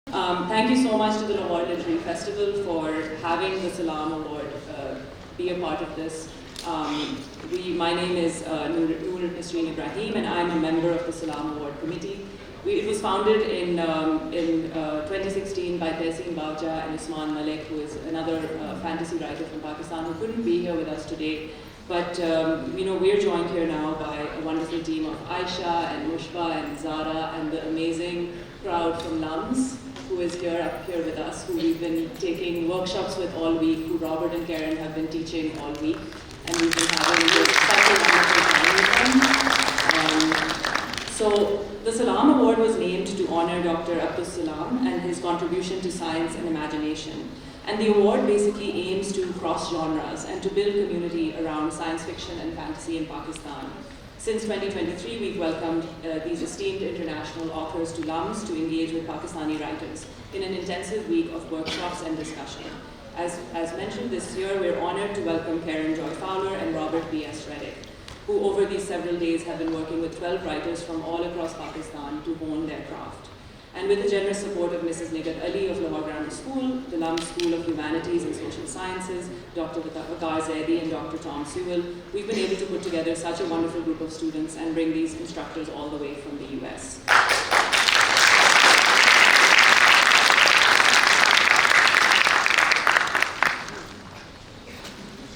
Thank you so much to the LAHORE Literary Festival for having the Salam Award be a part of this. My name is Nur Nasreen Ibrahim, and I'm a member of the Salam Award Committee. It was founded in 2016 by Tehseen Bawja and Usman Malik, who is another fantasy writer from Pakistan who couldn't be here with us today. But we're joined here now by a wonderful team of Aisha and Mushba and Zara and the amazing crowd from LUMS, who is up here with us, who we've been taking workshops with all week, who Robert and Karen have been teaching all week, and we've been having such a wonderful time with them. So the Salam Award was named to honor Dr. Abdul Salam and his contribution to science and imagination. And the award basically aims to cross genres and to build community around science fiction and fantasy in Pakistan. Since 2023, we've welcomed these esteemed international authors to LUMS to engage with Pakistani writers in an intensive week of workshops and discussion. As mentioned this year, we're honored to welcome Karen Joy Fowler and Robert V.S. Redick, who over these several days have been working with 12 writers from all across Pakistan to hone their craft. And with the generous support of Mrs. Nigat Ali of Lahore Grammar School, the LUMS School of Humanities and Social Sciences, Dr. Vakar Zaidi and Dr. Tom Sewell, we've been able to put together such a wonderful group of students and bring these instructors all the way from the US.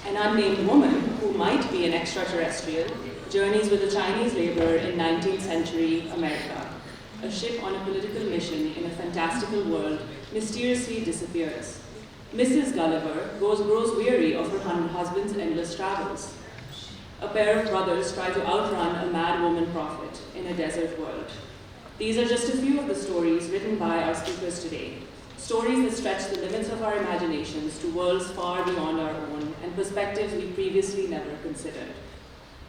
An unnamed woman, who might be an extraterrestrial, journeys with a Chinese laborer in 19th century America. A ship on a political mission in a fantastical world mysteriously disappears. Mrs. Gulliver grows weary of her husband's endless travels. A pair of brothers try to outrun a mad woman prophet in a desert world. These are just a few of the stories written by our speakers today. Stories that stretch the limits of our imaginations to worlds far beyond our own and perspectives we previously never considered.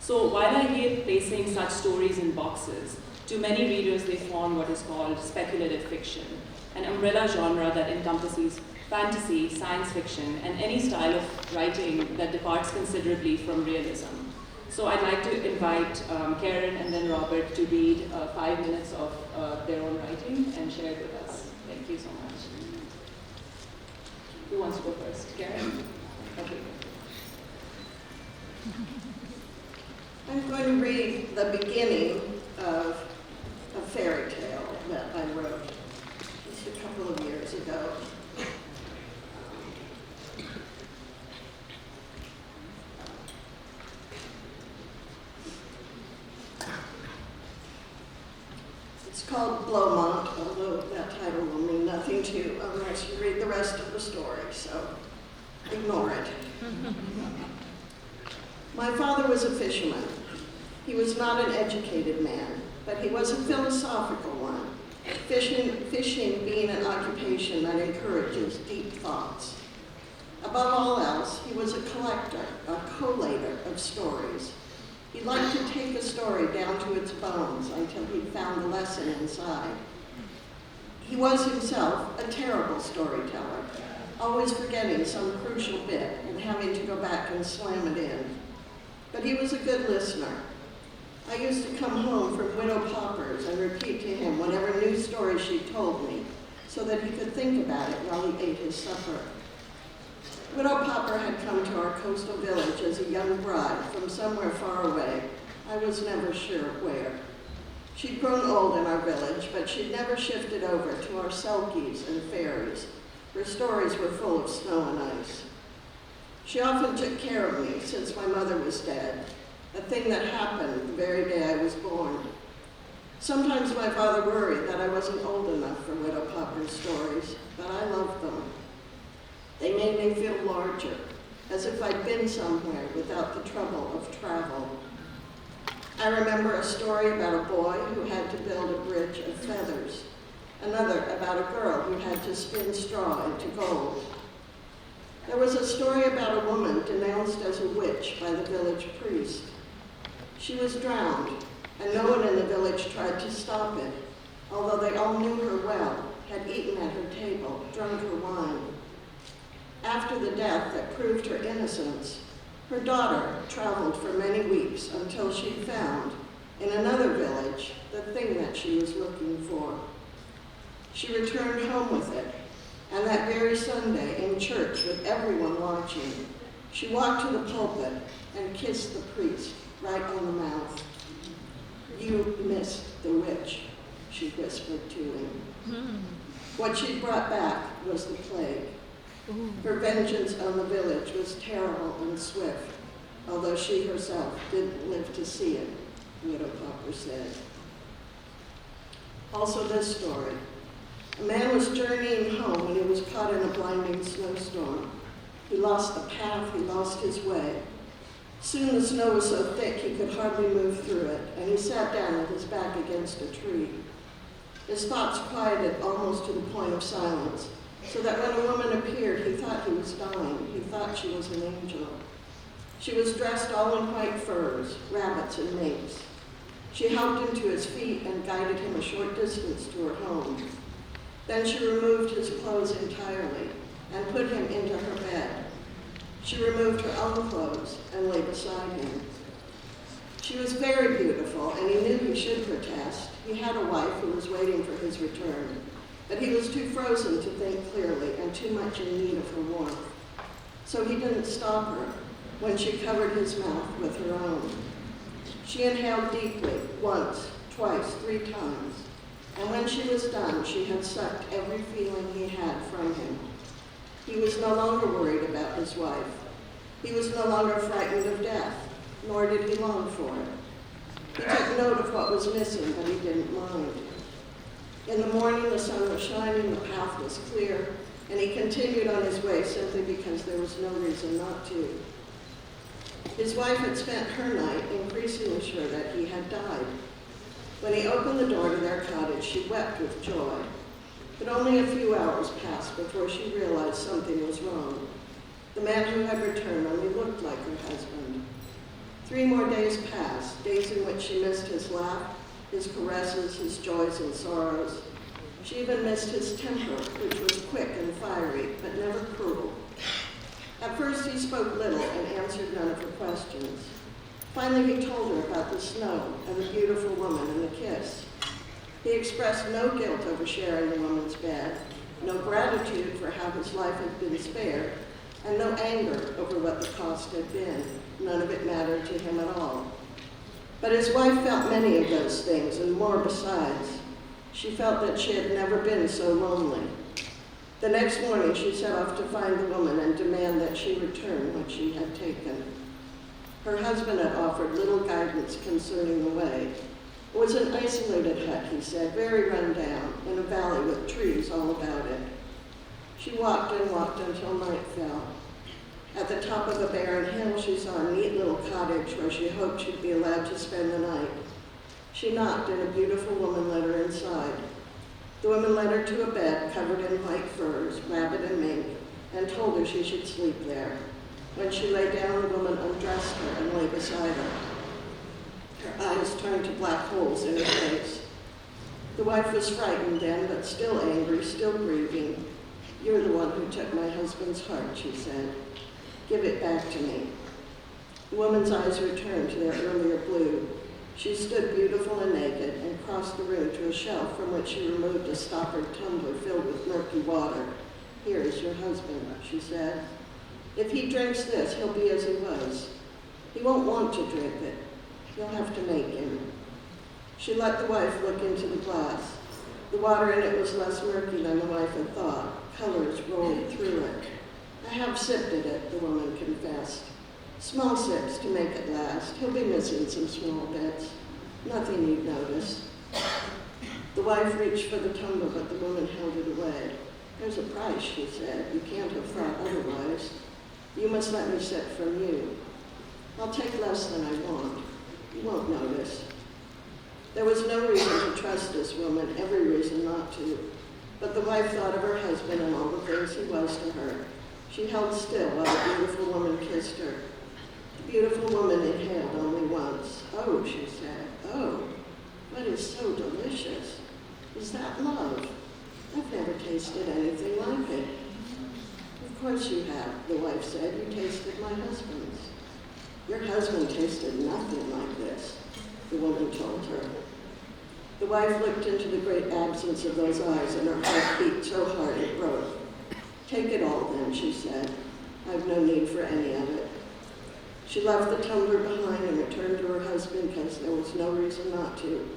So while I hate placing such stories in boxes, to many readers, they form what is called speculative fiction, an umbrella genre that encompasses fantasy, science fiction, and any style of writing that departs considerably from realism. So I'd like to invite Karen and then Robert to read 5 minutes of their own writing and share it with us. Thank you so much. Who wants to go first? Karen? Okay. I'm going to read the beginning of a fairy tale that I wrote just a couple of years ago. It's called Blowmont, although that title will mean nothing to you unless you read the rest of the story, so ignore it. My father was a fisherman. He was not an educated man, but he was a philosophical one, fishing being an occupation that encourages deep thoughts. Above all else, he was a collector, a collator of stories. He liked to take a story down to its bones until he'd found the lesson inside. He was himself a terrible storyteller, always forgetting some crucial bit and having to go back and slam it in. But he was a good listener. I used to come home from Widow Popper's and repeat to him whatever new story she told me so that he could think about it while he ate his supper. Widow Popper had come to our coastal village as a young bride from somewhere far away. I was never sure where. She'd grown old in our village, but she'd never shifted over to our selkies and ferries. Her stories were full of snow and ice. She often took care of me since my mother was dead, a thing that happened the very day I was born. Sometimes my father worried that I wasn't old enough for Widow Popper's stories, but I loved them. They made me feel larger, as if I'd been somewhere without the trouble of travel. I remember a story about a boy who had to build a bridge of feathers, another about a girl who had to spin straw into gold. There was a story about a woman denounced as a witch by the village priest. She was drowned, and no one in the village tried to stop it, although they all knew her well, had eaten at her table, drunk her wine. After the death that proved her innocence, her daughter traveled for many weeks until she found, in another village, the thing that she was looking for. She returned home with it, and that very Sunday in church with everyone watching, she walked to the pulpit and kissed the priest right on the mouth. "You missed the witch," she whispered to him. What she brought back was the plague. Her vengeance on the village was terrible and swift, although she herself didn't live to see it, Widow Popper said. Also this story. A man was journeying home when he was caught in a blinding snowstorm. He lost the path, he lost his way. Soon the snow was so thick he could hardly move through it, and he sat down with his back against a tree. His thoughts quieted almost to the point of silence, so that when a woman appeared, he thought he was dying. He thought she was an angel. She was dressed all in white furs, rabbits and minks. She helped him to his feet and guided him a short distance to her home. Then she removed his clothes entirely and put him into her bed. She removed her own clothes and lay beside him. She was very beautiful, and he knew he should protest. He had a wife who was waiting for his return, but he was too frozen to think clearly and too much in need of her warmth. So he didn't stop her when she covered his mouth with her own. She inhaled deeply, once, twice, 3 times, and when she was done, she had sucked every feeling he had from him. He was no longer worried about his wife. He was no longer frightened of death, nor did he long for it. He took note of what was missing, but he didn't mind. In the morning, the sun was shining, the path was clear, and he continued on his way simply because there was no reason not to. His wife had spent her night increasingly sure that he had died. When he opened the door to their cottage, she wept with joy. But only a few hours passed before she realized something was wrong. The man who had returned only looked like her husband. 3 more days passed, days in which she missed his laugh, his caresses, his joys and sorrows. She even missed his temper, which was quick and fiery, but never cruel. At first he spoke little and answered none of her questions. Finally he told her about the snow and the beautiful woman and the kiss. He expressed no guilt over sharing the woman's bed, no gratitude for how his life had been spared, and no anger over what the cost had been. None of it mattered to him at all. But his wife felt many of those things, and more besides. She felt that she had never been so lonely. The next morning she set off to find the woman and demand that she return what she had taken. Her husband had offered little guidance concerning the way. It was an isolated hut, he said, very run down, in a valley with trees all about it. She walked and walked until night fell. At the top of a barren hill, she saw a neat little cottage where she hoped she'd be allowed to spend the night. She knocked, and a beautiful woman let her inside. The woman led her to a bed covered in white furs, rabbit and mink, and told her she should sleep there. When she lay down, the woman undressed her and lay beside her. Her eyes turned to black holes in her face. The wife was frightened then, but still angry, still grieving. "You're the one who took my husband's heart," she said. "Give it back to me." The woman's eyes returned to their earlier blue. She stood beautiful and naked and crossed the room to a shelf from which she removed a stoppered tumbler filled with murky water. "Here is your husband," she said. "If he drinks this, he'll be as he was. He won't want to drink it. You'll have to make him." She let the wife look into the glass. The water in it was less murky than the wife had thought. Colors rolled through it. "I have sipped at it," the woman confessed. "Small sips to make it last. He'll be missing some small bits. Nothing you'd notice." The wife reached for the tumbler, but the woman held it away. "There's a price," she said. "You can't have thought otherwise. You must let me sip from you. I'll take less than I want. You won't notice." There was no reason to trust this woman, every reason not to. But the wife thought of her husband and all the things he was to her. She held still while the beautiful woman kissed her. The beautiful woman inhaled only once. "Oh," she said, "oh, what is so delicious? Is that love? I've never tasted anything like it." "Of course you have," the wife said. "You tasted my husband's." "Your husband tasted nothing like this," the woman told her. The wife looked into the great absence of those eyes, and her heart beat so hard it broke. "Take it all then," she said. "I've no need for any of it." She left the tumbler behind and returned to her husband because there was no reason not to.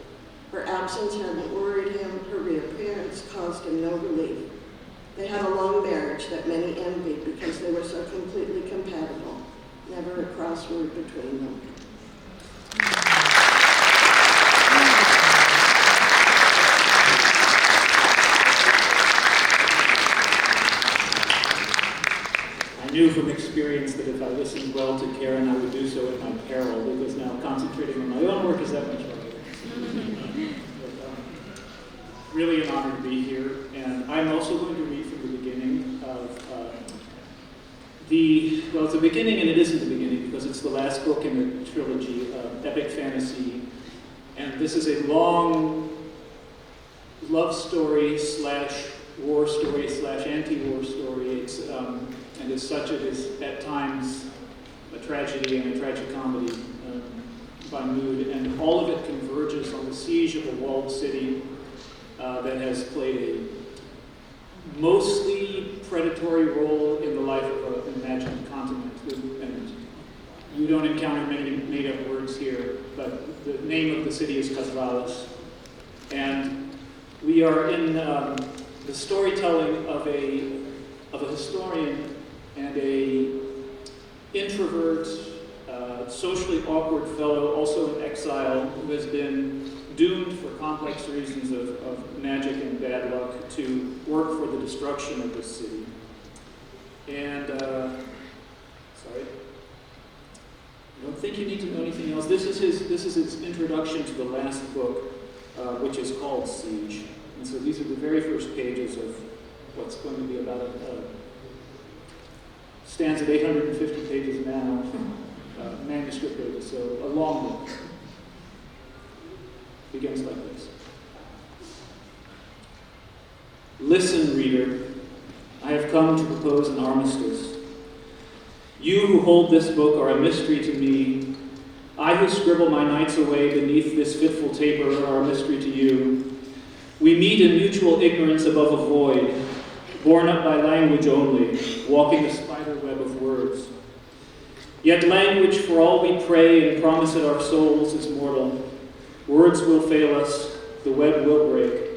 Her absence hadn't worried him. Her reappearance caused him no relief. They had a long marriage that many envied because they were so completely compatible. Never a crossword between them. I knew from experience that if I listened well to Karen, I would do so at my peril, because now concentrating on my own work is that much harder. Really an honor to be here, and I'm also going to read from the beginning of well, it's the beginning and it isn't the beginning because it's the last book in the trilogy, Epic Fantasy, and this is a long love story slash war story slash anti-war story. It's, and as such it is at times a tragedy and a tragicomedy by mood, and all of it converges on the siege of a walled city that has played a mostly predatory role in the life of an imagined continent. And you don't encounter many made-up words here, but the name of the city is Casvalis. And we are in the storytelling of a historian and a introvert, socially awkward fellow, also in exile, who has been doomed for complex reasons of magic and bad luck to work for the destruction of this city. And, sorry, I don't think you need to know anything else. This is his introduction to the last book, which is called Siege. And so these are the very first pages of what's going to be about stands at 850 pages now, manuscript pages, so a long book. Begins like this. Listen, reader, I have come to propose an armistice. You who hold this book are a mystery to me. I who scribble my nights away beneath this fitful taper are a mystery to you. We meet in mutual ignorance above a void, borne up by language only, walking a spider web of words. Yet language, for all we pray and promise it our souls, is mortal. Words will fail us, the web will break.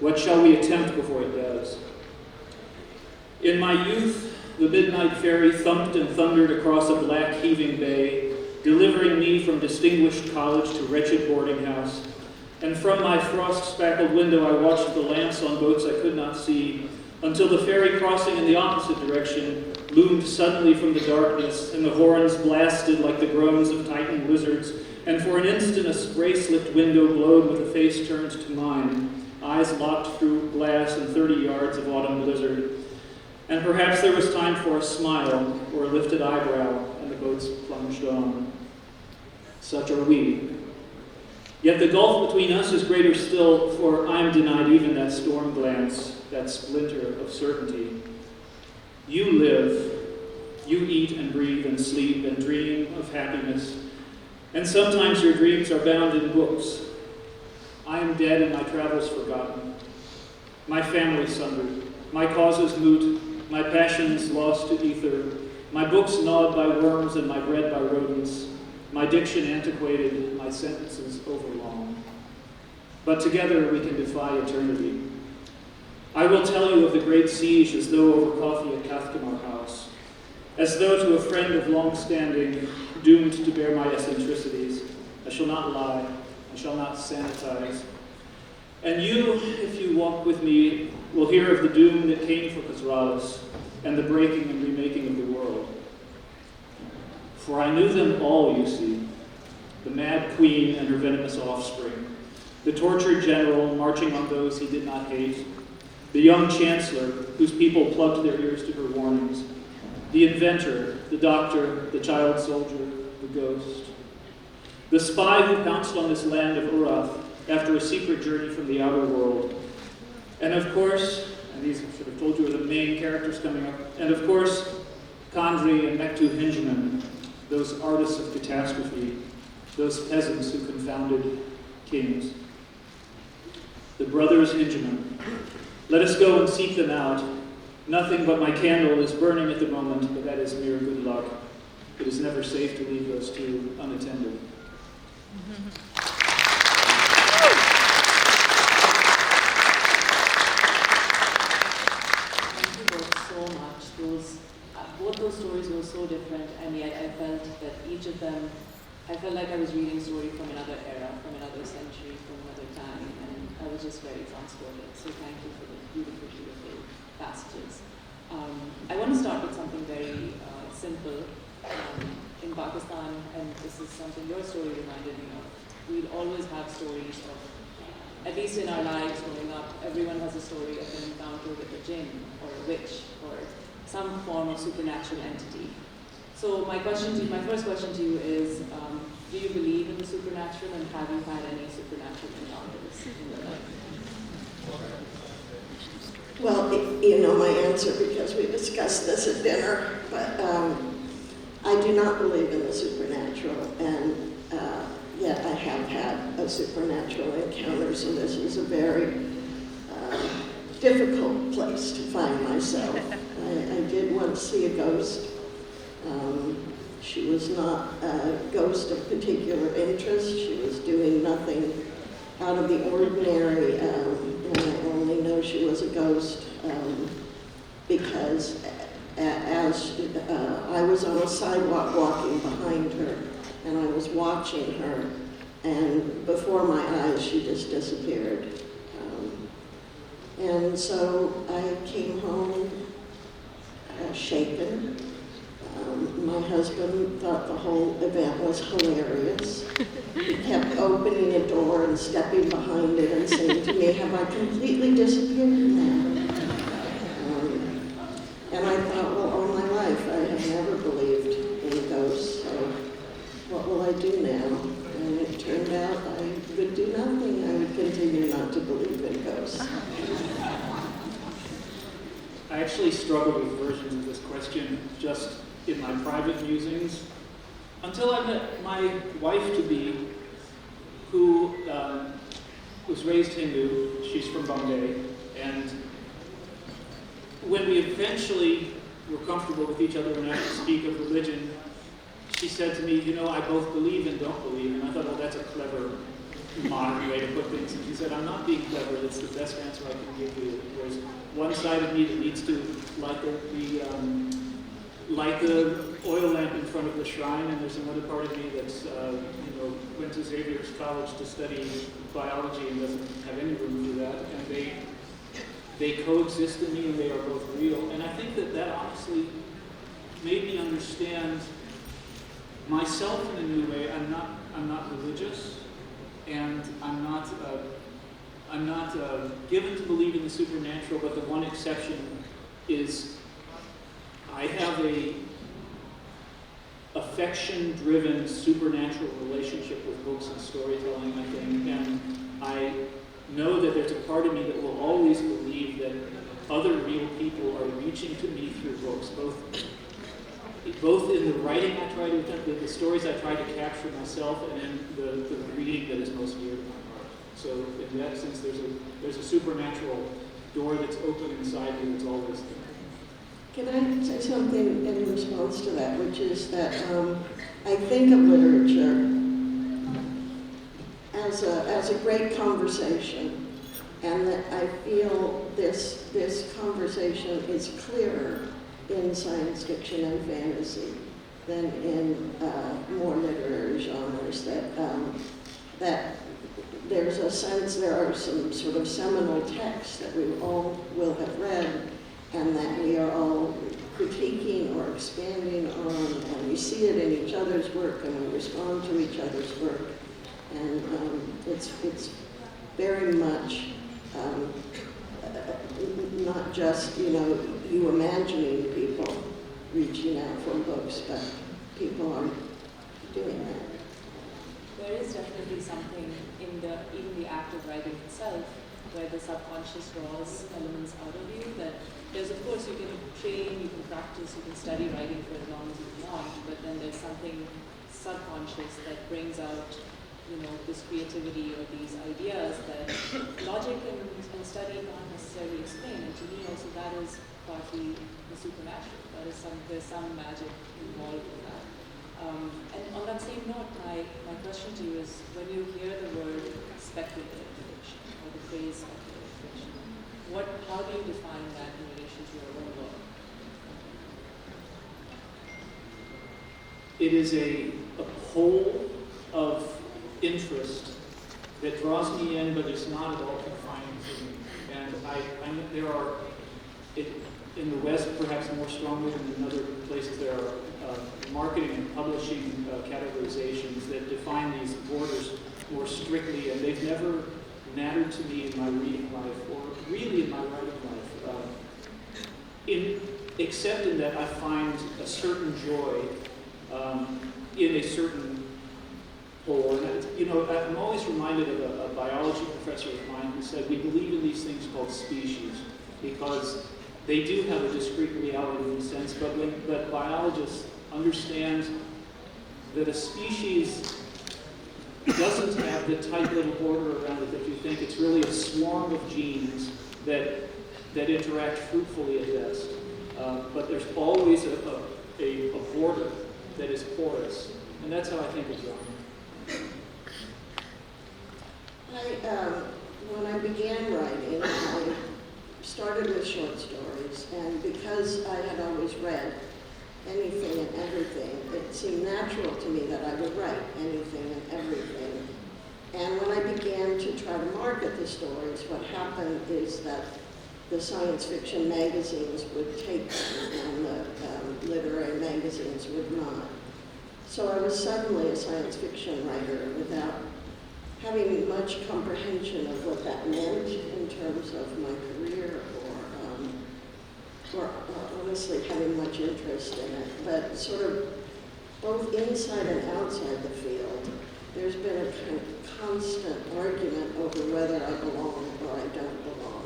What shall we attempt before it does? In my youth, the midnight ferry thumped and thundered across a black heaving bay, delivering me from distinguished college to wretched boarding house. And from my frost-spackled window I watched the lamps on boats I could not see, until the ferry crossing in the opposite direction loomed suddenly from the darkness, and the horns blasted like the groans of Titan lizards, and for an instant a spray-slicked window glowed with a face turned to mine, eyes locked through glass and 30 yards of autumn blizzard. And perhaps there was time for a smile or a lifted eyebrow, and the boats plunged on. Such are we. Yet the gulf between us is greater still, for I am denied even that storm glance, that splinter of certainty. You live, you eat and breathe and sleep and dream of happiness, and sometimes your dreams are bound in books. I am dead and my travels forgotten, my family sundered, my causes moot, my passions lost to ether, my books gnawed by worms and my bread by rodents, my diction antiquated, my sentences overlong. But together we can defy eternity. I will tell you of the great siege as though over coffee at Kathkamar House, as though to a friend of long standing, doomed to bear my eccentricities. I shall not lie, I shall not sanitize. And you, if you walk with me, will hear of the doom that came for Khazralis and the breaking and remaking of the world. For I knew them all, you see, the mad queen and her venomous offspring, the tortured general marching on those he did not hate, the young chancellor whose people plugged their ears to her warnings, the inventor, the doctor, the child soldier, the ghost, the spy who pounced on this land of Urath after a secret journey from the outer world, and of course, and these I should have told you are the main characters coming up, and of course, Kandri and Mektu Hinjman, those artists of catastrophe, those peasants who confounded kings. the brothers Ingeman. Let us go and seek them out. Nothing but my candle is burning at the moment, but that is mere good luck. It is never safe to leave those two unattended. Thank you both so much. Both those stories were so different, and yet I felt that each of them, I felt like I was reading a story from another era, from another century, from another time, and I was just very transported. So thank you for the beautiful, beautiful passages. I want to start with something very simple. In Pakistan, and this is something your story reminded me of, we'd always have stories of, at least in our lives growing up, everyone has a story of an encounter with a jinn or a witch or some form of supernatural entity. So my first question to you is, do you believe in the supernatural, and have you had any supernatural encounters in your life? Well, you know my answer because we discussed this at dinner, but I do not believe in the supernatural, and yet I have had a supernatural encounter, so this is a very difficult place to find myself. I did once see a ghost. She was not a ghost of particular interest. She was doing nothing out of the ordinary, and I only know she was a ghost because as I was on a sidewalk walking behind her, and I was watching her, and before my eyes she just disappeared. And so I came home shaken. My husband thought the whole event was hilarious. He kept opening a door and stepping behind it and saying to me, "Have I completely disappeared now?" And I thought, well, all my life I have never believed in ghosts, so what will I do now? And it turned out I would do nothing. I would continue not to believe in ghosts. I actually struggled with versions of this question just in my private musings until I met my wife-to-be, who was raised Hindu. She's from Bombay, and when we eventually were comfortable with each other enough to speak of religion, she said to me, "You know, I both believe and don't believe." And I thought, well, that's a clever, modern way to put things. And she said, "I'm not being clever. It's the best answer I can give you. There's one side of me that needs to light the oil lamp in front of the shrine, and there's another part of me that's, went to Xavier's College to study biology and doesn't have any room for that. And they coexist in me, and they are both real." And I think that honestly made me understand myself in a new way. I'm not religious, and I'm not given to believe in the supernatural. But the one exception is I have a affection-driven supernatural relationship with books and storytelling, I think, and I know that there's a part of me that will always believe that other real people are reaching to me through books, both in the writing I try to attempt, the stories I try to capture myself, and in the reading that is most dear to my heart. So in that sense, there's a supernatural door that's open inside me that's always there. Can I say something in response to that, which is that I think of literature as a great conversation, and that I feel this conversation is clearer in science fiction and fantasy than in more literary genres. That there's a sense there are some sort of seminal texts that we all will have read, and that we are all critiquing or expanding on, and we see it in each other's work, and we respond to each other's work. And it's very much not just, you imagining people reaching out for books, but people are doing that. There is definitely something in even the act of writing itself, where the subconscious draws elements out of you. That there's, of course, you can train, you can practice, you can study writing for as long as you want, but then there's something subconscious that brings out this creativity or these ideas that logic and study can't necessarily explain. And to me also that is partly the supernatural. There's some magic involved in that. And on that same note, my question to you is, when you hear the word speculative fiction or the phrase speculative fiction, how do you define that in relation to your own work? It is a pole of interest that draws me in, but it's not at all confining to me. And I know there are, in the West perhaps more strongly than in other places, there are marketing and publishing categorizations that define these borders more strictly, and they've never mattered to me in my reading life, or really in my writing life, except in that I find a certain joy in a certain whole. And I'm always reminded of a biology professor of mine who said, we believe in these things called species because they do have a discrete reality in a sense, but biologists understand that a species doesn't have the tight little border around it that you think. It's really a swarm of genes that interact fruitfully at best. But there's always a border that is porous, and that's how I think of genre. When I began writing, I started with short stories, and because I had always read anything and everything, it seemed natural to me that I would write anything and everything. And when I began to try to market the stories, what happened is that the science fiction magazines would take them and the literary magazines would not. So I was suddenly a science fiction writer without having much comprehension of what that meant in terms of my career or honestly having much interest in it. But sort of both inside and outside the field, there's been a kind of constant argument over whether I belong or I don't belong.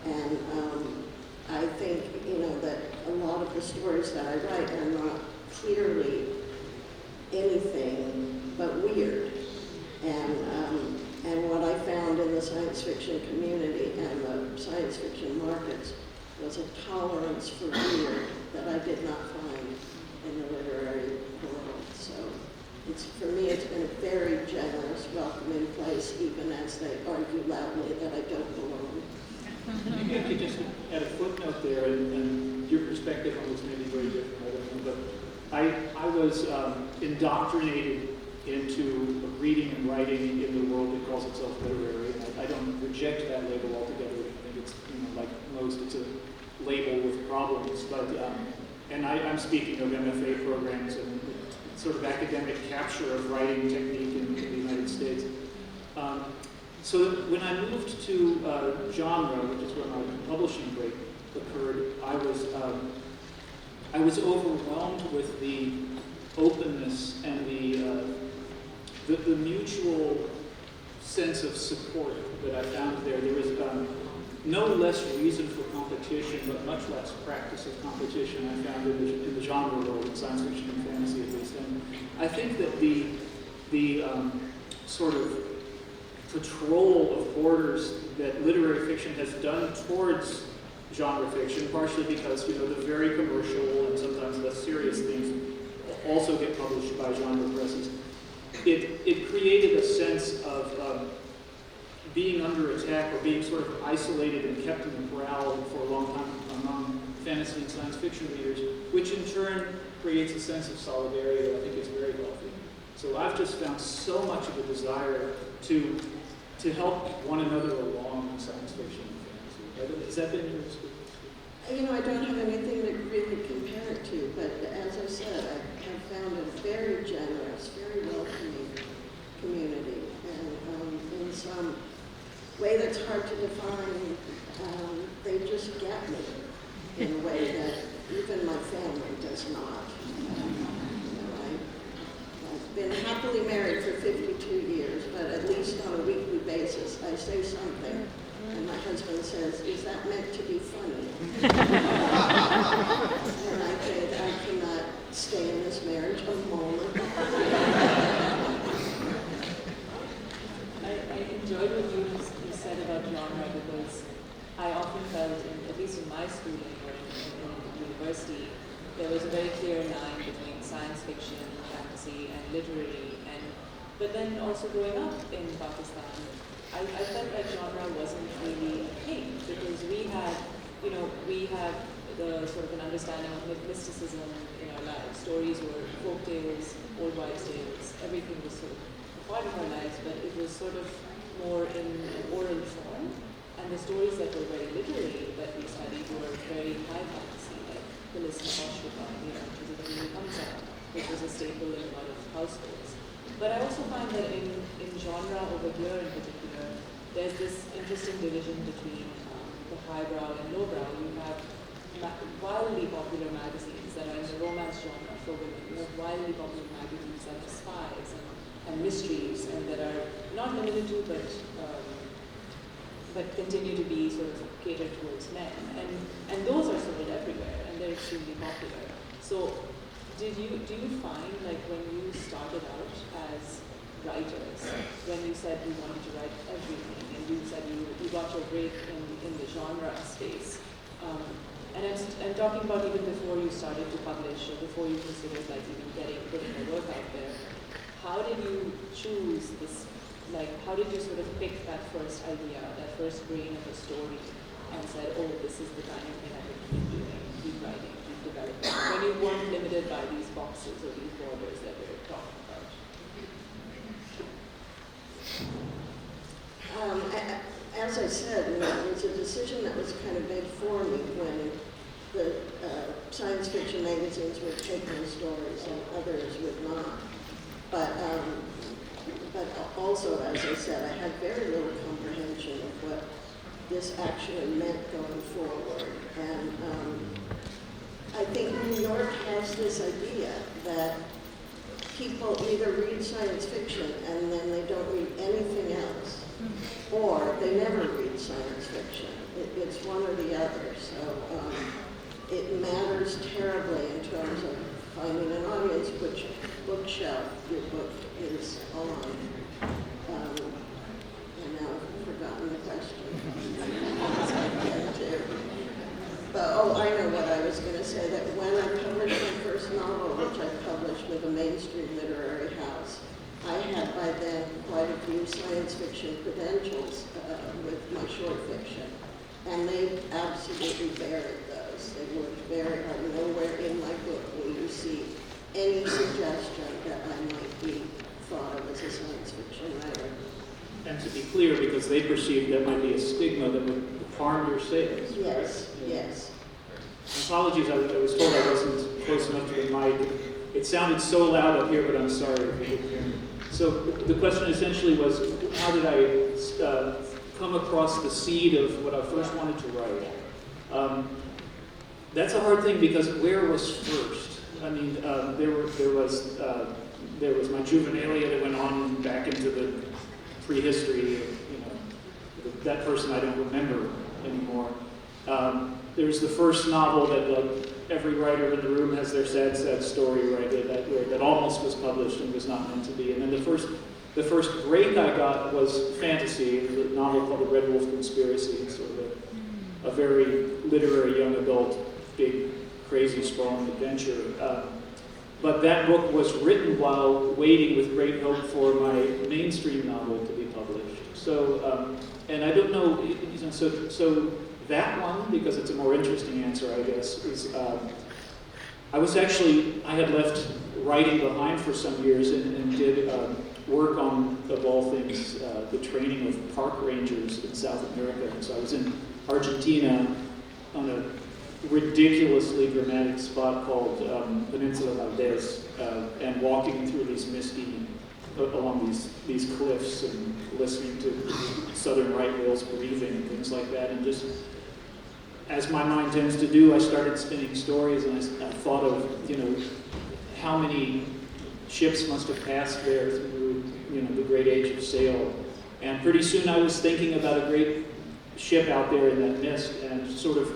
And I think, that a lot of the stories that I write are not clearly anything but weird. And what I found in the science fiction community and the science fiction markets was a tolerance for weird that I did not find in the literary world. So for me, it's been a very generous, welcoming place, even as they argue loudly that I don't belong. Maybe I could just add a footnote there, and your perspective on this may be very different, I don't know, but I was indoctrinated into reading and writing in the world that calls itself literary. I don't reject that label altogether. I think it's, like most, it's a label with problems. But and I'm speaking of MFA programs and sort of academic capture of writing technique in the United States. So when I moved to genre, which is where my publishing break occurred, I was overwhelmed with the openness and the mutual sense of support that I found there. There was no less reason for competition, but much less practice of competition I found in the genre world, in science fiction and fantasy at least. And I think that the sort of patrol of borders that literary fiction has done towards genre fiction, partially because, the very commercial and sometimes less serious things also get published by genre presses. It created a sense of being under attack or being sort of isolated and kept in the corral for a long time among fantasy and science fiction readers, which in turn creates a sense of solidarity that I think is very healthy. So I've just found so much of a desire to help one another along in science fiction and fantasy. Has that been your experience? I don't have anything to really compare it to, but as I said, I have found a very generous, very welcoming community, and in some way that's hard to define, they just get me in a way that even my family does not. I've been happily married for 52 years, but at least on a weekly basis, I say something, and my husband says, "Is that meant to be funny?" And I think I cannot stay in this marriage a moment. fantasy and literary, but then also growing up in Pakistan, I felt like genre wasn't really a thing, because we had the sort of an understanding of mysticism in our lives. Stories were folk tales, old wives' tales, everything was sort of a part of our lives, but it was sort of more in an oral form. And the stories that were very literary that we studied were very high fantasy, like The List of Ashrupa, Jazidani Hamza, which was a staple in a lot of households. But I also find that in genre over here in particular, there's this interesting division between the highbrow and lowbrow. You have wildly popular magazines that are in the romance genre for women. You have wildly popular magazines that are spies and mysteries, and that are not limited to, but continue to be sort of catered towards men. And those are sold everywhere, and they're extremely popular. So do you find, like, when you started out as writers, when you said you wanted to write everything, and you said you got your break in the genre space, and I'm talking about even before you started to publish, or before you considered like even putting your work out there, how did you choose this, like how did you sort of pick that first idea, that first grain of a story, and said, oh, this is the kind of thing I would keep doing, keep writing, keep developing, when you weren't limited by these boxes or these borders that we're talking about? As I said, it was a decision that was kind of made for me when the science fiction magazines would take my stories and others would not. But also, as I said, I had very little comprehension of what this actually meant going forward. And I think New York has this idea that people either read science fiction and then they don't read anything else, or they never read science fiction. It's one or the other. So it matters terribly in terms of finding an audience, which bookshelf your book is on. And now I've forgotten the question. Oh, I know what I was going to say, that when I published my first novel, which I published with a mainstream literary house, I had by then quite a few science fiction credentials with my short fiction, and they absolutely buried those. They were very hard. Nowhere in my book will you see any suggestion that I might be thought of as a science fiction writer. And to be clear, because they perceived that might be a stigma that would harm your sales. Yes, yes. Apologies, I was told I wasn't close enough to the mic. It sounded so loud up here, but I'm sorry if you didn't hear me. So the question essentially was, how did I come across the seed of what I first wanted to write? That's a hard thing, because where was first? I mean, there was my juvenilia that went on back into the prehistory. That person I don't remember anymore. There's the first novel that every writer in the room has their sad story, right? That almost was published and was not meant to be. And then the first break I got was fantasy, the novel called The Red Wolf Conspiracy, sort of a very literary young adult, big, crazy, sprawling adventure. But that book was written while waiting with great hope for my mainstream novel to be published. So, and I don't know, so that one, because it's a more interesting answer, I guess, is I had left writing behind for some years and did work on, of all things, the training of park rangers in South America. And so I was in Argentina on a ridiculously dramatic spot called Peninsula Valdez, and walking through these misty, along these cliffs and listening to southern right whales breathing and things like that. And just, as my mind tends to do, I started spinning stories, and I thought of, how many ships must have passed there through, the great age of sail. And pretty soon I was thinking about a great ship out there in that mist, and sort of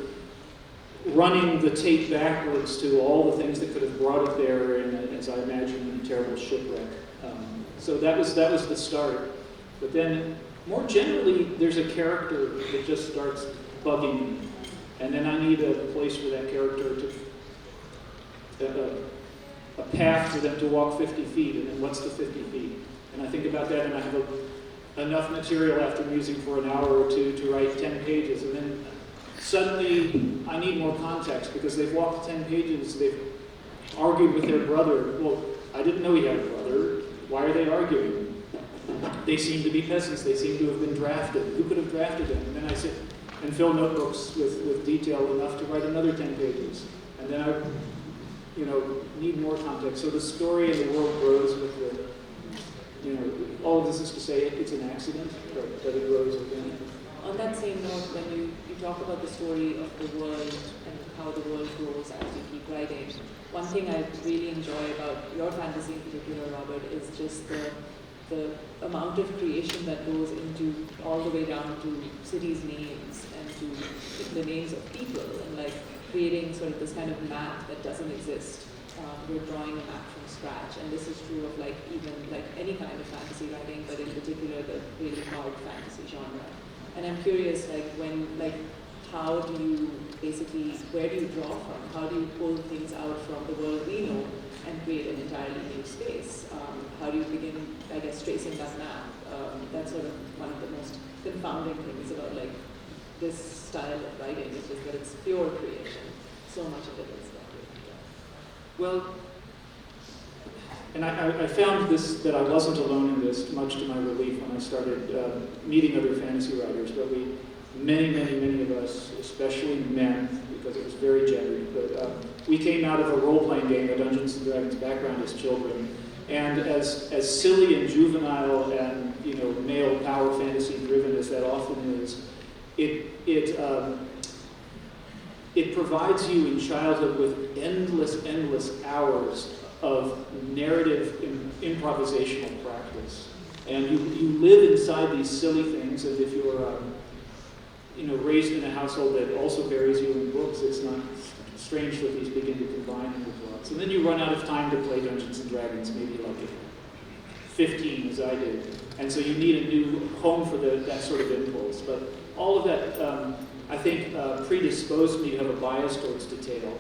running the tape backwards to all the things that could have brought it there, and as I imagine, in a terrible shipwreck. So that was the start. But then, more generally, there's a character that just starts bugging me, and then I need a place for that character to, a path for them to walk 50 feet, and then what's the 50 feet? And I think about that, and I have enough material after musing for an hour or two to write 10 pages, and then suddenly I need more context because they've walked 10 pages, they've argued with their brother. Well, I didn't know he had a brother. Why are they arguing? They seem to be peasants. They seem to have been drafted. Who could have drafted them? And then I sit and fill notebooks with detail enough to write another 10 pages. And then I, need more context. So the story and the world grows with the, all of this is to say it's an accident, but it grows within it. On that same note, when you talk about the story of the world and how the world grows as you keep writing, one thing I really enjoy about your fantasy in particular, Robert, is just the amount of creation that goes into all the way down to cities' names and to the names of people, and like creating sort of this kind of map that doesn't exist. We're drawing a map from scratch, and this is true of even any kind of fantasy writing, but in particular the really hard fantasy genre. And I'm curious, how do you basically, where do you draw from? How do you pull things out from the world we know and create an entirely new space? How do you begin, I guess, tracing that map? That's sort of one of the most confounding things about this style of writing, which is that it's pure creation. So much of it is that. Well, and I found that I wasn't alone in this, much to my relief, when I started meeting other fantasy writers. But many of us, especially men, because it was very gendered, but we came out of a role-playing game, a Dungeons and Dragons background as children, and as silly and juvenile and male power fantasy driven as that often is, it provides you in childhood with endless hours of narrative improvisational practice. And you live inside these silly things, and if you're raised in a household that also buries you in books, it's not strange that these begin to combine into plots. And then you run out of time to play Dungeons and Dragons, maybe at 15, as I did. And so you need a new home for that sort of impulse. But all of that, I think, predisposed me to have a bias towards detail.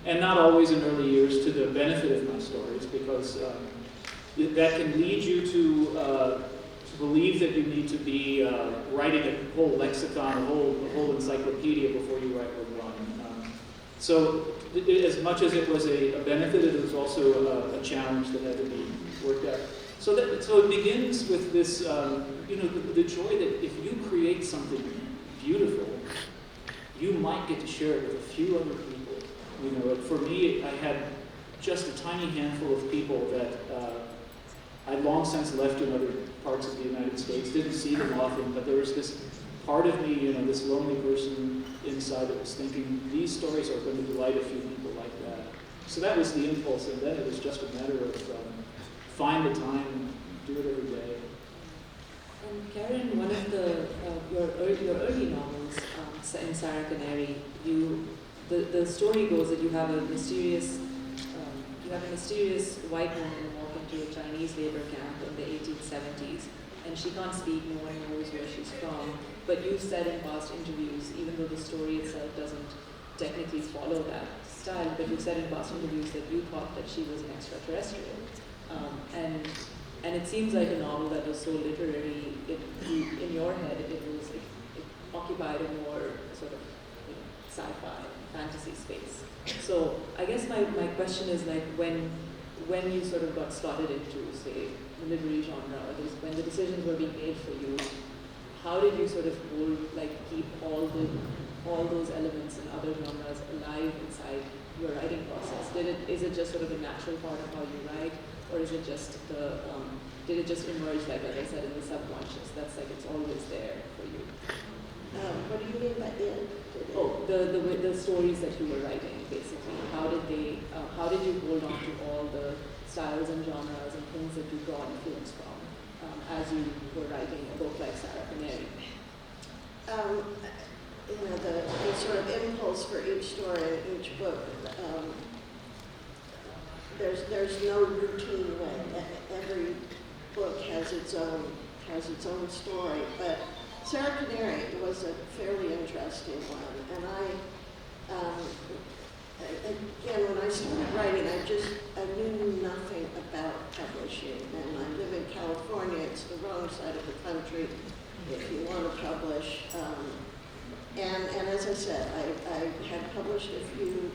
And not always in early years to the benefit of my stories, because that can lead you to believe that you need to be writing a whole lexicon, a whole encyclopedia before you write one. So as much as it was a benefit, it was also a challenge that had to be worked out. So it begins with this, the joy that if you create something beautiful, you might get to share it with a few other people. For me, I had just a tiny handful of people that I'd long since left in other parts of the United States, didn't see them often, but there was this part of me, this lonely person inside that was thinking, these stories are going to delight a few people like that. So that was the impulse, and then it was just a matter of find the time and do it every day. And Karen, one of your early novels, in Sarah Canary, the story goes that you have a mysterious white woman walk into a Chinese labor camp in the 1870s, and she can't speak, no one knows where she's from, but you've said in past interviews, even though the story itself doesn't technically follow that style, but you've said in past interviews that you thought that she was an extraterrestrial. And it seems like a novel that was so literary, in your head, it occupied a more sort of sci-fi, fantasy space. So I guess my question is when you sort of got started into, say, the literary genre, or when the decisions were being made for you, how did you sort of keep all those elements and other genres alive inside your writing process? Is it just sort of a natural part of how you write, or is it just did it just emerge, like I said, in the subconscious? That's it's always there for you. What do you mean by it? The stories that you were writing, basically. How did you hold on to all the styles and genres and things that you draw influence from as you were writing a book like Sarah Canary? The sort of impulse for each story, each book. There's no routine way. Every book has its own story, but Sarah Canary was a fairly interesting one, and again, when I started writing, I knew nothing about publishing. And I live in California. It's the wrong side of the country if you want to publish. And as I said, I had published a few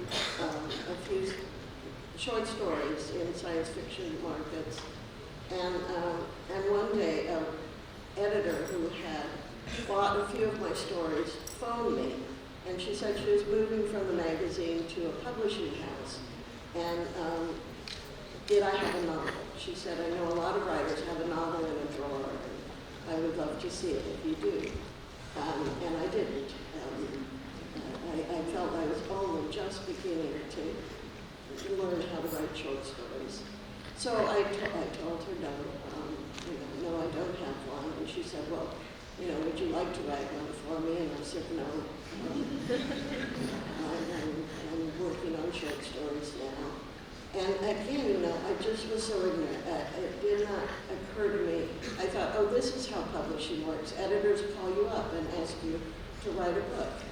short stories in science fiction markets. And one day, an editor who had bought a few of my stories phoned me, and she said she was moving from the magazine to a publishing house. And did I have a novel? She said, I know a lot of writers have a novel in a drawer, and I would love to see it if you do. And I didn't. I felt I was only just beginning to learn how to write short stories. So I told her, no, I don't have one. And she said, well, would you like to write one for me? And I said, no. I'm working on short stories now. And again, I just was so ignorant. It did not occur to me. I thought, oh, this is how publishing works. Editors call you up and ask you to write a book.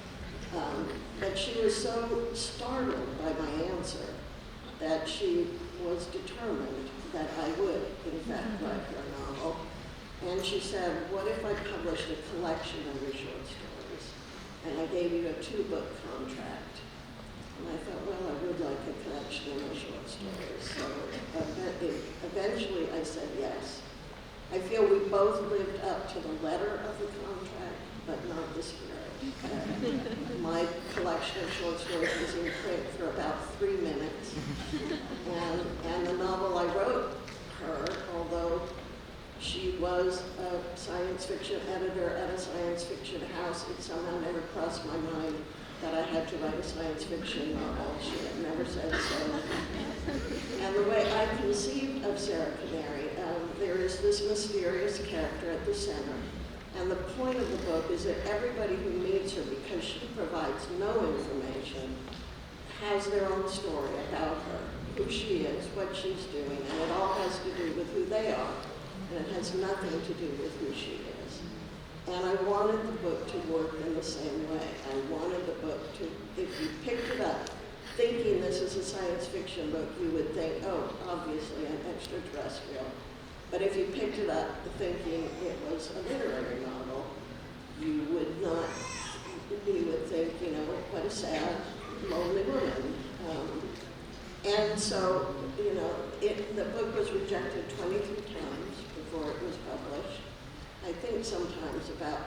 But she was so startled by my answer that she was determined that I would, in fact, write her novel. And she said, what if I published a collection of your short stories? And I gave you a 2-book contract. And I thought, well, I would like a collection of my short stories. So eventually I said yes. I feel we both lived up to the letter of the contract, but not the spirit. My collection of short stories was in print for about 3 minutes. And the novel I wrote her, although she was a science fiction editor at a science fiction house, it somehow never crossed my mind that I had to write a science fiction novel. She had never said so. And the way I conceived of Sarah Canary, there is this mysterious character at the center. And the point of the book is that everybody who meets her, because she provides no information, has their own story about her, who she is, what she's doing, and it all has to do with who they are. And it has nothing to do with who she is. And I wanted the book to work in the same way. I wanted the book to, if you picked it up thinking this is a science fiction book, you would think, oh, obviously an extraterrestrial. But if you picked it up thinking it was a literary novel, you would not, you would think, what a sad, lonely woman. And so, the book was rejected 23 times before it was published. I think sometimes about,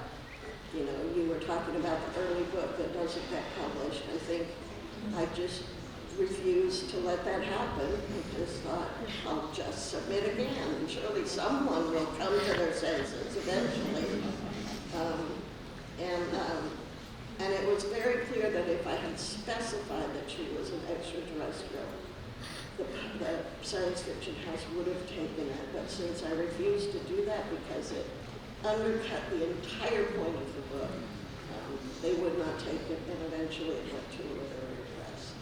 you were talking about the early book that doesn't get published. I think I just refused to let that happen. I just thought, I'll just submit again, and surely someone will come to their senses eventually. And it was very clear that if I had specified that she was an extraterrestrial, the science fiction house would have taken it. But since I refused to do that because it undercut the entire point of the book, they would not take it, and eventually it went to a literary press.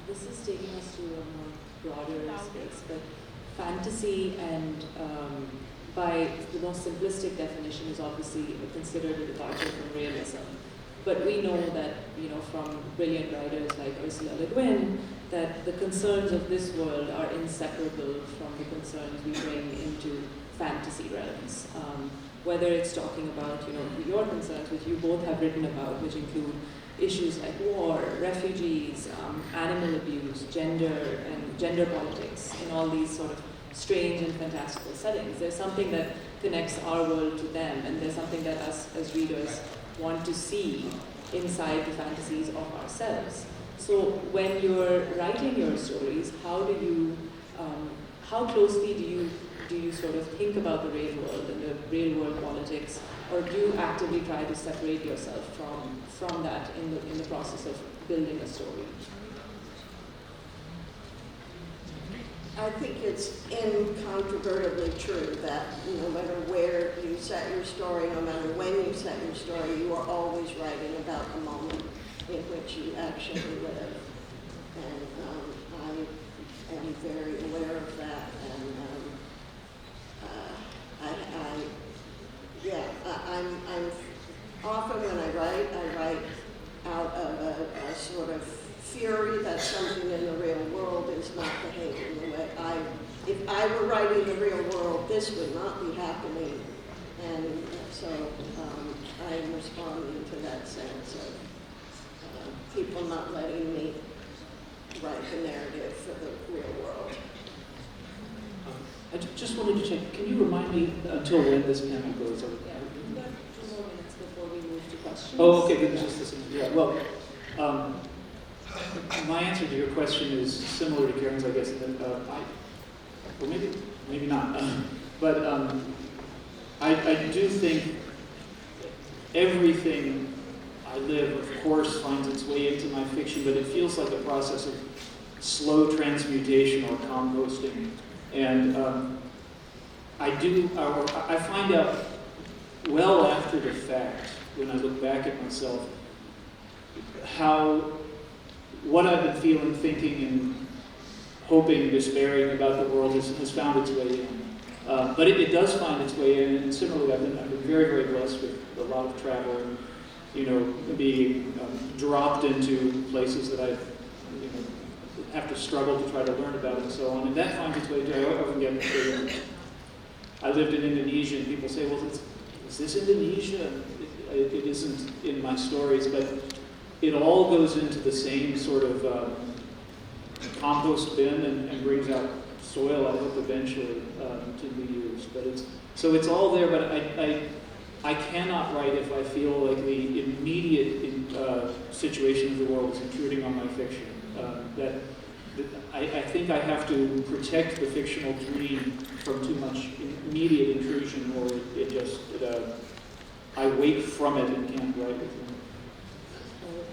This is taking us to a more broader space, but fantasy and by the most simplistic definition is obviously considered a departure from realism. But we know that, from brilliant writers like Ursula Le Guin, that the concerns of this world are inseparable from the concerns we bring into fantasy realms. Whether it's talking about, your concerns, which you both have written about, which include issues like war, refugees, animal abuse, gender, and gender politics, in all these sort of strange and fantastical settings. There's something that connects our world to them, and there's something that us as readers want to see inside the fantasies of ourselves. So when you're writing your stories, how closely do you sort of think about the real world and the real world politics, or do you actively try to separate yourself from that in the process of building a story? I think it's incontrovertibly true that no matter where you set your story, no matter when you set your story, you are always writing about the moment in which you actually live. And I am very aware of that. And I'm often when I write out of a sort that something in the real world is not behaving the way if I were writing the real world, this would not be happening. And so I'm responding to that sense of people not letting me write the narrative for the real world. I just wanted to check, can you remind me until when this panel goes? Yeah, we've got 2 more minutes before we move to questions. Oh, okay, then just the same. Yeah, well, my answer to your question is similar to Karen's, I guess, in that well, maybe not, but I do think everything I live, of course, finds its way into my fiction, but it feels like a process of slow transmutation or composting. And I find out well after the fact, when I look back at myself, what I've been feeling, thinking, and hoping, despairing about the world has found its way in. But it does find its way in, and similarly, I've been very, very blessed with a lot of travel and, being dropped into places that I have to struggle to try to learn about and so on. And that finds its way to, I lived in Indonesia, and people say, well, is this Indonesia? It isn't in my stories, but it all goes into the same sort of compost bin and brings out soil, I hope, eventually to be used. But it's all there, but I cannot write if I feel like the immediate situation of the world is intruding on my fiction. I think I have to protect the fictional dream from too much immediate intrusion, or I wake from it and can't write with it.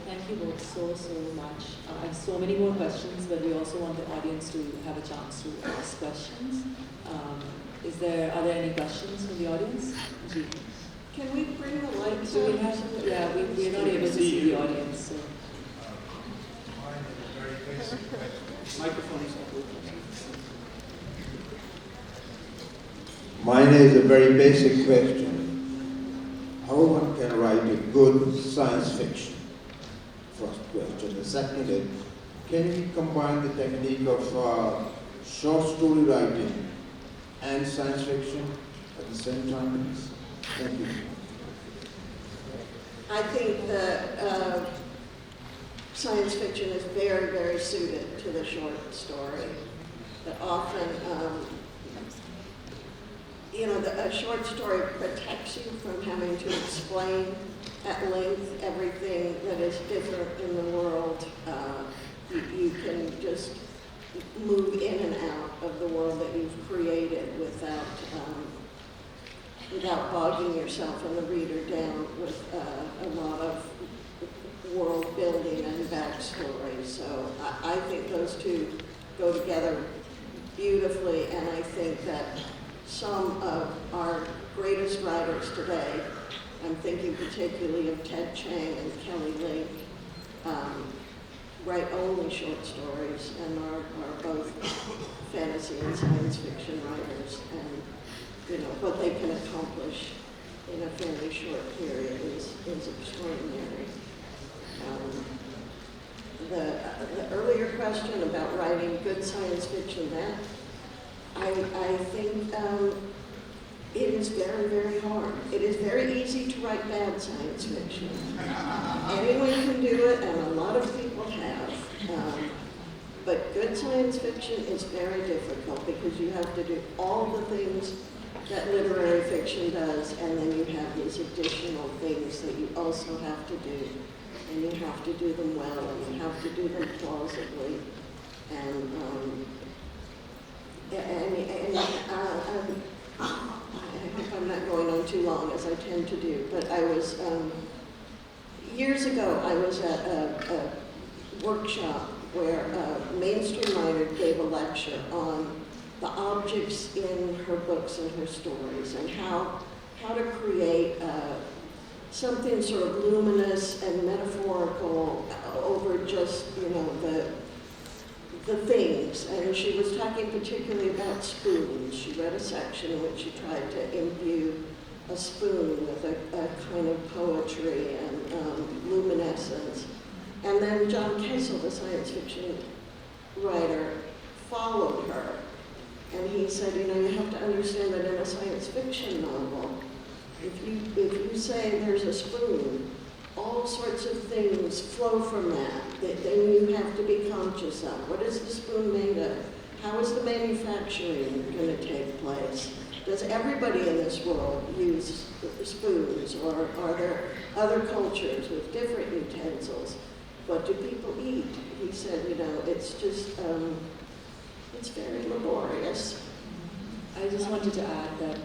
Thank you both so much. I have so many more questions, but we also want the audience to have a chance to ask questions. Are there any questions from the audience? Can we bring the lights So we on? have, yeah, we're not able to see the audience. So. Microphone is not Mine is a very basic question. How one can write a good science fiction? First question. The second is, can we combine the technique of short story writing and science fiction at the same time? Thank you. I think that science fiction is very, very suited to the short story. That often, a short story protects you from having to explain at length everything that is different in the world. You can just move in and out of the world that you've created without bogging yourself and the reader down with a lot of world building and backstory. So I think those two go together beautifully, and I think that some of our greatest writers today, I'm thinking particularly of Ted Chiang and Kelly Link, write only short stories and are both fantasy and science fiction writers. And what they can accomplish in a fairly short period is extraordinary. The earlier question about writing good science fiction, I think it is very, very hard. It is very easy to write bad science fiction. Anyone can do it, and a lot of people have. But good science fiction is very difficult because you have to do all the things that literary fiction does, and then you have these additional things that you also have to do. And you have to do them well, and you have to do them plausibly. And I hope I'm not going on too long, as I tend to do, but I was, years ago, I was at a workshop where a mainstream writer gave a lecture on the objects in her books and her stories, and how to create something sort of luminous and metaphorical over just, the things. And she was talking particularly about spoons. She read a section in which she tried to imbue a spoon with a kind of poetry and luminescence. And then John Kessel, the science fiction writer, followed her. And he said, you know, you have to understand that in a science fiction novel, if you say there's a spoon, all sorts of things flow from that then you have to be conscious of. What is the spoon made of? How is the manufacturing going to take place? Does everybody in this world use spoons, or are there other cultures with different utensils? What do people eat? He said, you know, it's just, it's very laborious. I just wanted to add that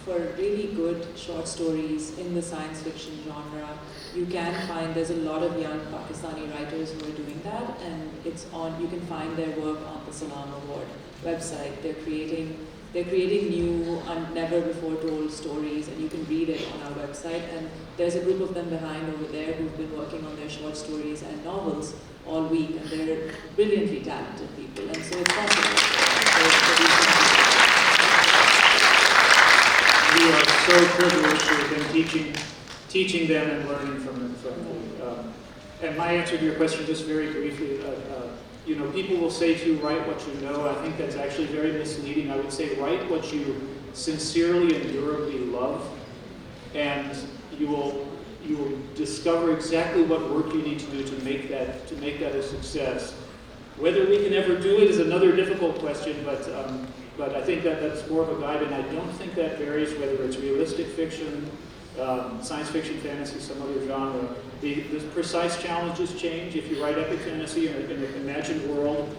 for really good short stories in the science fiction genre, you can find there's a lot of young Pakistani writers who are doing that, and you can find their work on the Salam Award website. They're creating new and never before told stories, and you can read it on our website. And there's a group of them behind over there who've been working on their short stories and novels all week, and they're brilliantly talented people, and so it's possible. We are so privileged to have been teaching them and learning from them. And my answer to your question, just very briefly, you know, people will say to you, write what you know. I think that's actually very misleading. I would say write what you sincerely and durably love, and you will discover exactly what work you need to do to make that a success. Whether we can ever do it is another difficult question, but I think that's more of a guide, and I don't think that varies whether it's realistic fiction, science fiction, fantasy, some other genre. The precise challenges change. If you write epic fantasy in an imagined world,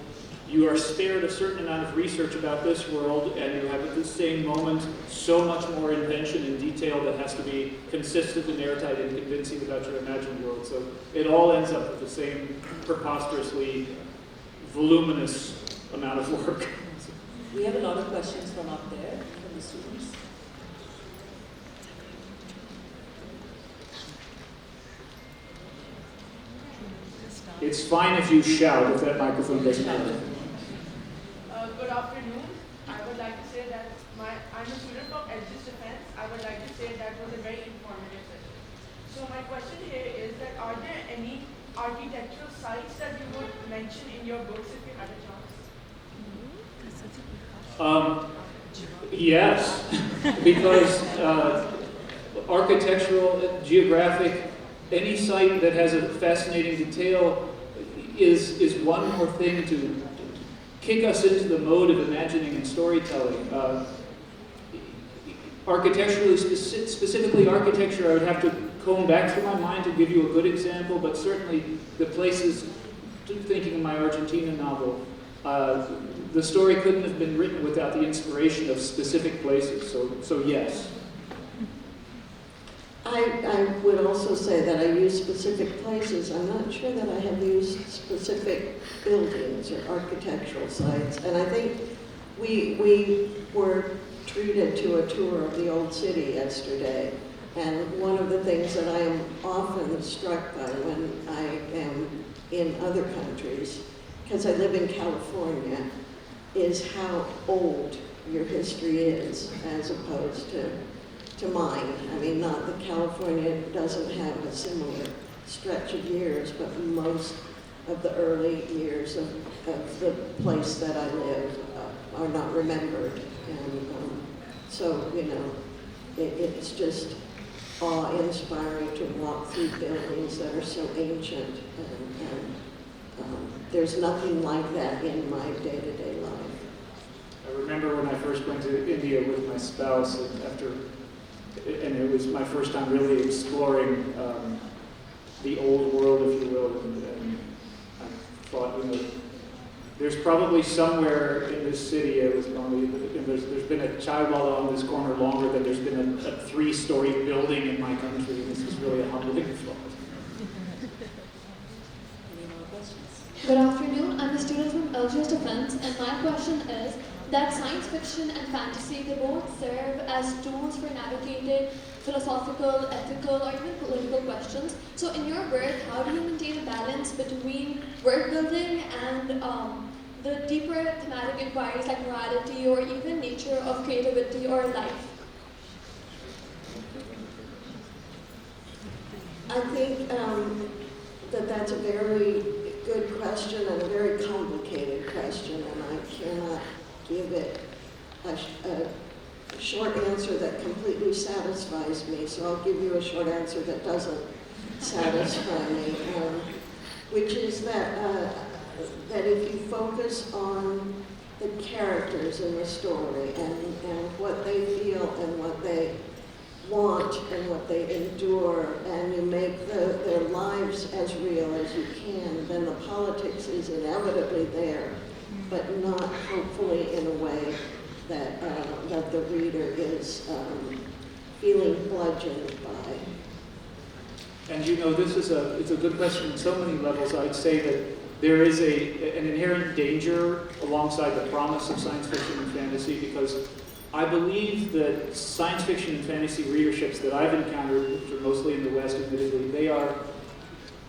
you are spared a certain amount of research about this world, and you have at the same moment so much more invention and detail that has to be consistent and airtight and convincing about your imagined world. So it all ends up with the same preposterously voluminous amount of work. We have a lot of questions from up there, from the students. It's fine if you shout, if that microphone doesn't work. Good afternoon. I would like to say that I'm a student from LG's Defense. I would like to say that was a very informative session. So my question here is that are there any architectural sites that you would mention in your books if you had a chance? Yes, because architectural, geographic, any site that has a fascinating detail is one more thing to kick us into the mode of imagining and storytelling. Architecturally, specifically architecture, I would have to comb back through my mind to give you a good example, but certainly the places, thinking of my Argentina novel, the story couldn't have been written without the inspiration of specific places, so yes. I would also say that I use specific places. I'm not sure that I have used specific buildings or architectural sites. And I think we were treated to a tour of the old city yesterday. And one of the things that I am often struck by when I am in other countries, because I live in California, is how old your history is as opposed to mine. I mean, not that California doesn't have a similar stretch of years, but most of the early years of the place that I live are not remembered. And so, you know, it's just awe-inspiring to walk through buildings that are so ancient. And there's nothing like that in my day-to-day life. I remember when I first went to India with my spouse, and it was my first time really exploring the old world, if you will, and I thought, you know, there's probably somewhere in this city, there's been a chaiwala on this corner longer than there's been a 3-story building in my country, and this is really a humbling thought. Any more questions? Good afternoon. I'm a student from LGS Defense, and my question is that science fiction and fantasy, they both serve as tools for navigating philosophical, ethical, or even political questions. So in your work, how do you maintain a balance between world building and the deeper thematic inquiries like morality or even nature of creativity or life? I think that that's a very good question and a very complicated question, and I cannot give it a short answer that completely satisfies me, so I'll give you a short answer that doesn't satisfy me, which is that if you focus on the characters in the story and what they feel and what they want and what they endure, and you make their lives as real as you can, then the politics is inevitably there, but not hopefully in a way that the reader is feeling bludgeoned by. And you know, it's a good question on so many levels. I'd say that there is an inherent danger alongside the promise of science fiction and fantasy, because I believe that science fiction and fantasy readerships that I've encountered, which are mostly in the West, admittedly,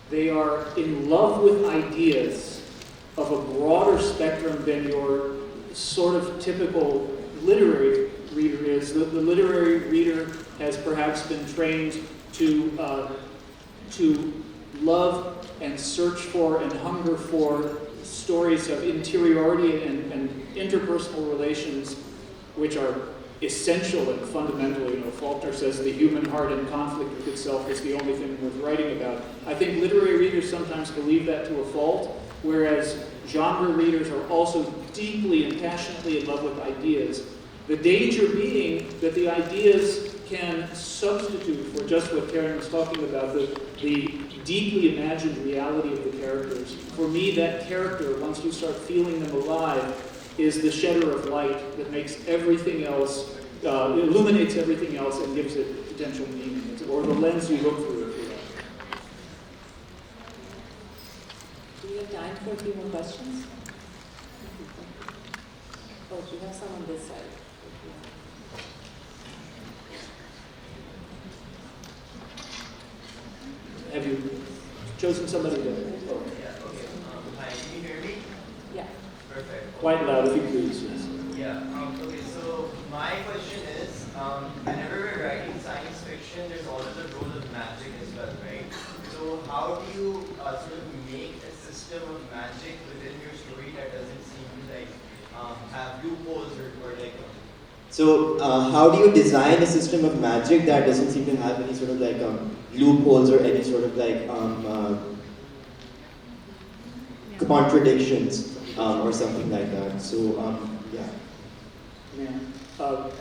they are in love with ideas of a broader spectrum than your sort of typical literary reader is. The literary reader has perhaps been trained to love and search for and hunger for stories of interiority and interpersonal relations, which are essential and fundamental. You know, Faulkner says the human heart in conflict with itself is the only thing worth writing about. I think literary readers sometimes believe that to a fault, whereas genre readers are also deeply and passionately in love with ideas. The danger being that the ideas can substitute for just what Karen was talking about, the deeply imagined reality of the characters. For me, that character, once you start feeling them alive, is the shedder of light that makes everything else, illuminates everything else and gives it potential meaning, or the lens you look through, if you like. Do we have time for a few more questions? Oh, we have some on this side. Have you chosen somebody to? Oh. Yeah, okay. Hi, can you hear me? Yeah. Perfect. Quite loud, if you please. Yes. Yeah, okay, so my question is, whenever we're writing science fiction, there's always a role of magic as well, right? So how do you sort of make a system of magic within your story that doesn't seem to like have loopholes or like... So how do you design a system of magic that doesn't seem to have any sort of like loopholes or any sort of like contradictions or something like that? So yeah. Yeah.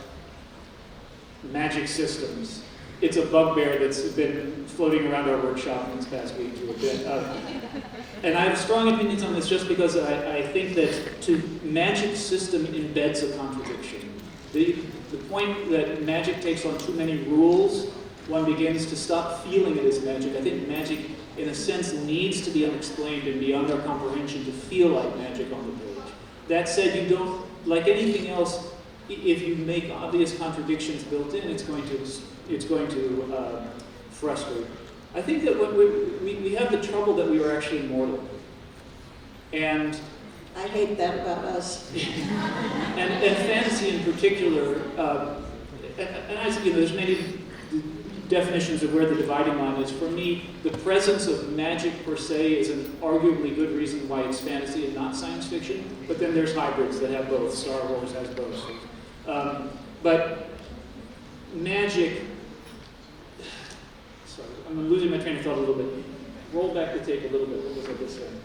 Magic systems. It's a bugbear that's been floating around our workshop in this past week to a bit. And I have strong opinions on this just because I think that magic system embeds a contradiction. The point that magic takes on too many rules, one begins to stop feeling it as magic. I think magic, in a sense, needs to be unexplained and beyond our comprehension to feel like magic on the page. That said, you don't, like anything else, if you make obvious contradictions built in, it's going to frustrate. I think that what we have the trouble that we are actually mortal. And I hate that about us. and fantasy in particular, and I you know, there's many definitions of where the dividing line is. For me, the presence of magic per se is an arguably good reason why it's fantasy and not science fiction, but then there's hybrids that have both. Star Wars has both. But magic, sorry, I'm losing my train of thought a little bit. Roll back the tape a little bit. What was I just saying?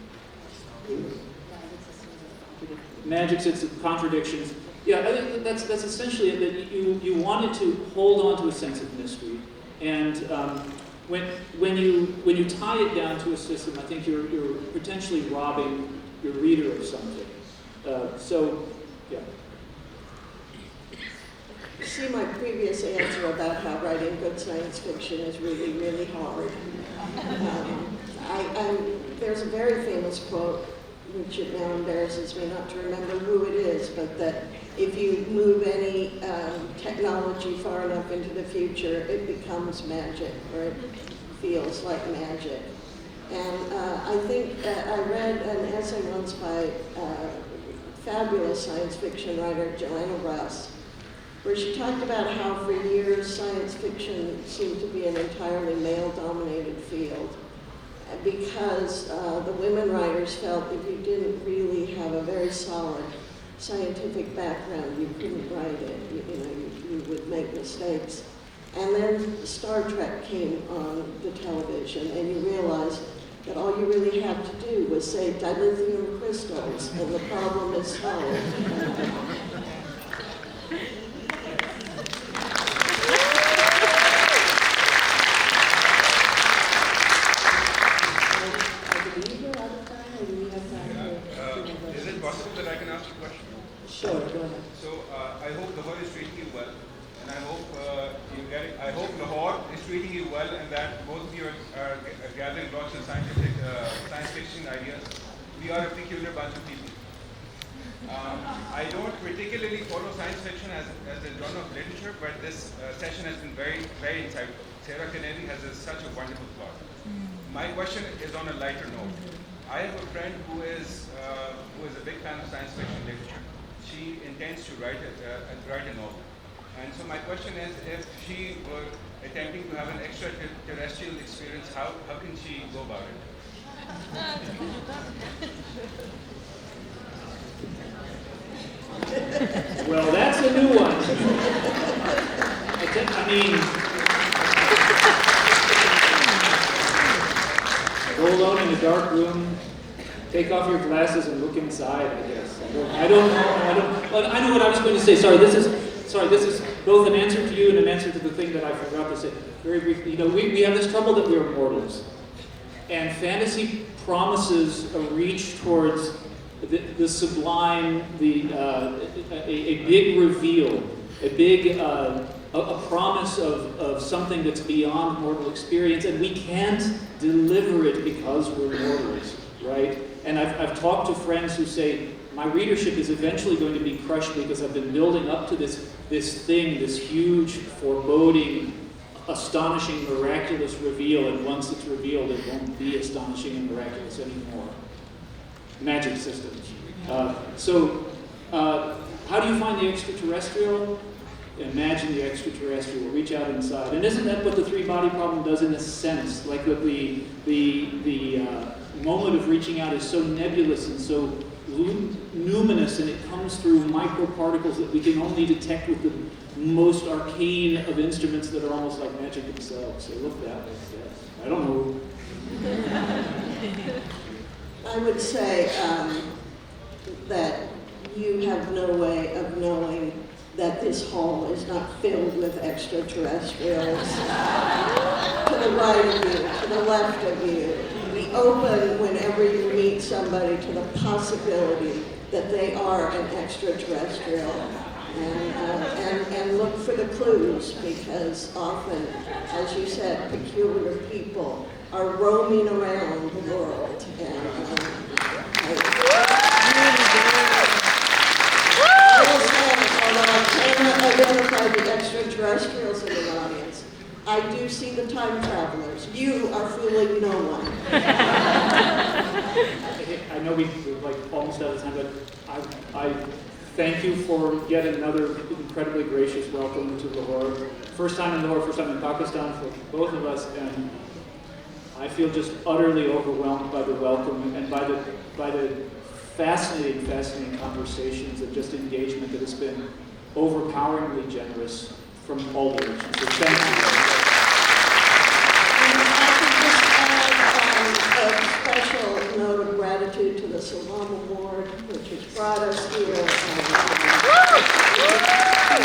Magic sets of contradictions. Yeah, I think that's essentially it. That you wanted to hold on to a sense of mystery, and when you tie it down to a system, I think you're potentially robbing your reader of something. So, yeah. See my previous answer about how writing good science fiction is really, really hard. There's a very famous quote, which it now embarrasses me not to remember who it is, but that if you move any technology far enough into the future, it becomes magic, or it feels like magic. And I think I read an essay once by fabulous science fiction writer Joanna Russ, where she talked about how for years science fiction seemed to be an entirely male-dominated field. because the women writers felt if you didn't really have a very solid scientific background, you couldn't write it. You would make mistakes. And then Star Trek came on the television, and you realized that all you really had to do was say dilithium crystals, and the problem is solved. Is it possible that I can ask a question? Sure, go ahead. So I hope Lahore is treating you well, and I hope I hope Lahore is treating you well, and that both of you are gathering lots of science fiction ideas. We are a peculiar bunch of people. I don't particularly follow science fiction as a genre of literature, but this session has been very, very insightful. Sarah Kennedy has such a wonderful plot. My question is on a lighter note. I have a friend who is a big fan of science fiction literature. She intends to write a novel. And so my question is, if she were attempting to have an extraterrestrial experience, how can she go about it? Well, that's a new one. I mean, go alone in a dark room, take off your glasses and look inside, I guess. I don't know. I know what I was going to say. Sorry, this is both an answer to you and an answer to the thing that I forgot to say. Very briefly, we have this trouble that we are mortals. And fantasy promises a reach towards the sublime, a big reveal, a promise of something that's beyond mortal experience, and we can't deliver it because we're mortals, right? And I've talked to friends who say, my readership is eventually going to be crushed because I've been building up to this huge, foreboding, astonishing, miraculous reveal, and once it's revealed, it won't be astonishing and miraculous anymore. Magic systems. So how do you find the extraterrestrial? Imagine the extraterrestrial. Reach out inside. And isn't that what the three-body problem does in a sense? Like the moment of reaching out is so nebulous and so numinous, and it comes through microparticles that we can only detect with the most arcane of instruments that are almost like magic themselves. So look that way, I guess. I don't know. I would say that you have no way of knowing that this hall is not filled with extraterrestrials. To the right of you, to the left of you. Be open whenever you meet somebody to the possibility that they are an extraterrestrial. And look for the clues, because often, as you said, peculiar people are roaming around the world. And although I cannot identify the extraterrestrials in the audience, I do see the time travelers. You are fooling no one. I know we're like almost out of time, but I thank you for yet another incredibly gracious welcome to Lahore. First time in Lahore, first time in Pakistan for both of us, and I feel just utterly overwhelmed by the welcome and by the fascinating conversations and just engagement that has been overpoweringly generous from all directions. So thank you. A special note of gratitude to the Salam Award, which has brought us here. I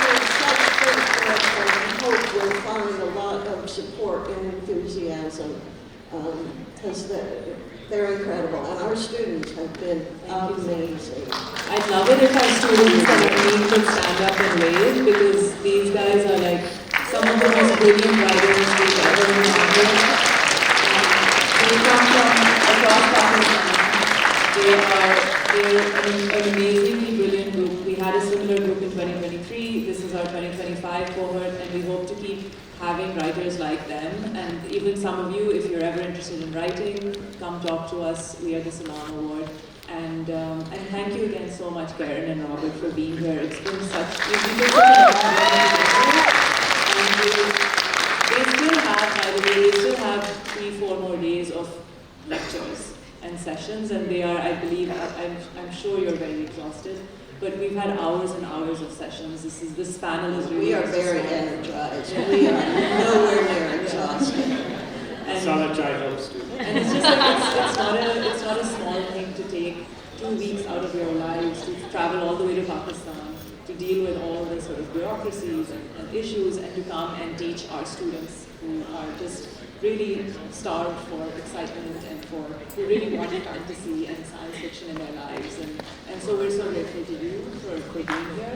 hope we'll find a lot of support and enthusiasm, because they're incredible, and our students have been amazing. I'd love it if our students and our team could stand up and wave, because these guys are like some of the most brilliant writers we've ever encountered. They come from across Pakistan. They're an amazingly brilliant group. We had a similar group in 2023. This is our 2025 cohort, and we hope to keep having writers like them. And even some of you, if you're ever interested in writing, come talk to us. We are the Salam Award. And thank you again so much, Karen and Robert, for being here. It's been such they still have, by the way, they still have 3-4 more days of sessions, and they are, I believe, I'm sure you're very exhausted, but we've had hours and hours of sessions. This panel is really We are very energized. We are nowhere near exhausted. Solid chai helps too. And it's just like, it's not a small thing to take 2 weeks out of your lives to travel all the way to Pakistan, to deal with all the sort of bureaucracies and issues, and to come and teach our students who are just really starved for excitement and who really want fantasy and science fiction in their lives. And so we're so grateful to you for being here.